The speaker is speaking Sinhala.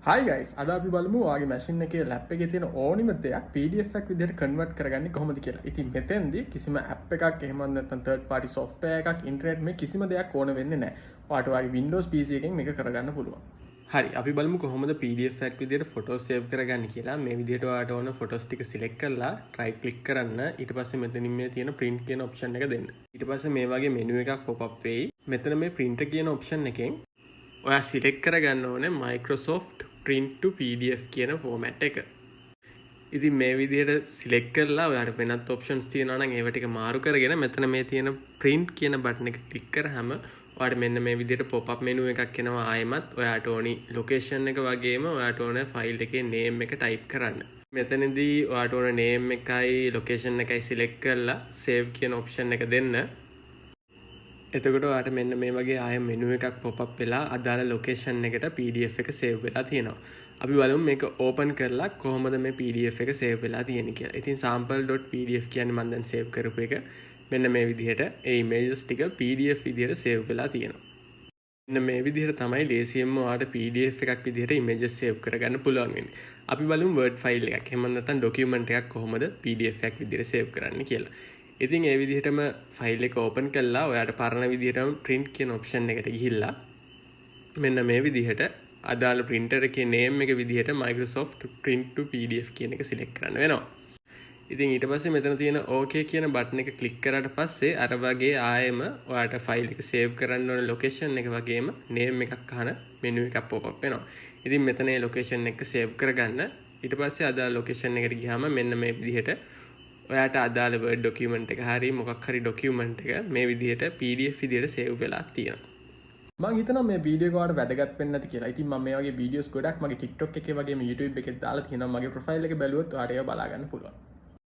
Hi guys, අද අපි බලමු ඔයාගේ මැෂින් එකේ ලැප් එකේ තියෙන ඕනිම දෙයක් PDF එකක් විදිහට කන්වර්ට් කරගන්නේ කොහොමද කියලා. ඉතින් මෙතෙන්දී කිසිම ඇප් එකක් එහෙම නැත්නම් third party software එකක් ඉන්ටර්නෙට් මේ කිසිම දෙයක් ඕන වෙන්නේ නැහැ. ඔයාට ඔයාගේ Windows PC එකෙන් මේක කරගන්න පුළුවන්. හරි අපි බලමු කොහොමද PDF එකක් විදිහට ෆොටෝස් සේව් කරගන්නේ කියලා. මේ විදිහට ඔයාලට ඕන ෆොටෝස් ටික සිලෙක්ට් කරලා right click කරන්න. ඊට පස්සේ මෙතනින් මේ තියෙන print කියන option එක දෙන්න. ඊට පස්සේ මේ වගේ menu එකක් pop up වෙයි. මෙතන මේ printer කියන option එකෙන් ඔයා සිලෙක්ට් කරගන්න ඕනේ Microsoft print to PDF කියන ෆෝමැට් එක. ඉතින් මේ විදිහට සිලෙක්ට් කරලා ඔයාලට වෙනත් ඔප්ෂන්ස් තියෙනවා නම් ඒව ටික මාරු කරගෙන මෙතන මේ තියෙන print කියන බටන් එක ක්ලික් කරාම ඔයාලට මෙන්න මේ විදිහට pop up menu එකක් එනවා ආයෙමත් ඔයාට ඕනි location එක වගේම ඔයාට ඕන file එකේ name එක type කරන්න. මෙතනදී ඔයාට ඕන name එකයි location එකයි select කරලා save කියන option එක දෙන්න. එතකොට ඔයාට මෙන්න මේ වගේ ආයෙ menu එකක් pop up වෙලා අදාළ location එකට PDF එක save වෙලා තියෙනවා. අපි බලමු මේක open කරලා කොහොමද මේ PDF එක save වෙලා තියෙන්නේ කියලා. ඉතින් sample.pdf කියන්නේ මම දැන් save කරපු එක. මෙන්න මේ විදිහට ඒ images ටික PDF විදිහට save වෙලා තියෙනවා. මෙන්න මේ විදිහට තමයි ලේසියෙන්ම ඔයාට PDF එකක් විදිහට images save කරගන්න පුළුවන් වෙන්නේ. අපි බලමු word file එකක්. එහෙම නැත්නම් document එකක් කොහොමද PDF එකක් විදිහට save කරන්න කියලා. ඉතින් ඒ විදිහටම ෆයිල් එක ඕපන් කළා ඔයාට පරණ විදිහටම print කියන option එකට ගිහිල්ලා මෙන්න මේ විදිහට අදාළ printer එකේ name එක විදිහට Microsoft print to PDF කියන එක select කරන්න වෙනවා. ඉතින් ඊට පස්සේ මෙතන තියෙන OK කියන බටන් එක click කරාට පස්සේ අර වගේ ආයෙම ඔයාට ෆයිල් එක save කරන්න ඕන location එක වගේම name එකක් අහන menu එකක් pop up වෙනවා. ඉතින් මෙතන ඒ location එක save කරගන්න ඊට පස්සේ අදාළ location එකට ගියාම මෙන්න මේ විදිහට ඔයාට අදාළ Word document එක හරි මොකක් හරි document එක මේ විදිහට PDF විදිහට save වෙලා තියෙනවා. මම හිතනවා මේ වීඩියෝ එක ඔයාලට වැදගත් වෙන්න ඇති කියලා. ඉතින් මම මේ වගේ වීඩියෝස් ගොඩක් මගේ TikTok එකේ වගේම YouTube එකේ දාලා තියෙනවා. මගේ profile එක බැලුවොත් ඔයාලට ඒවා බලා ගන්න පුළුවන්.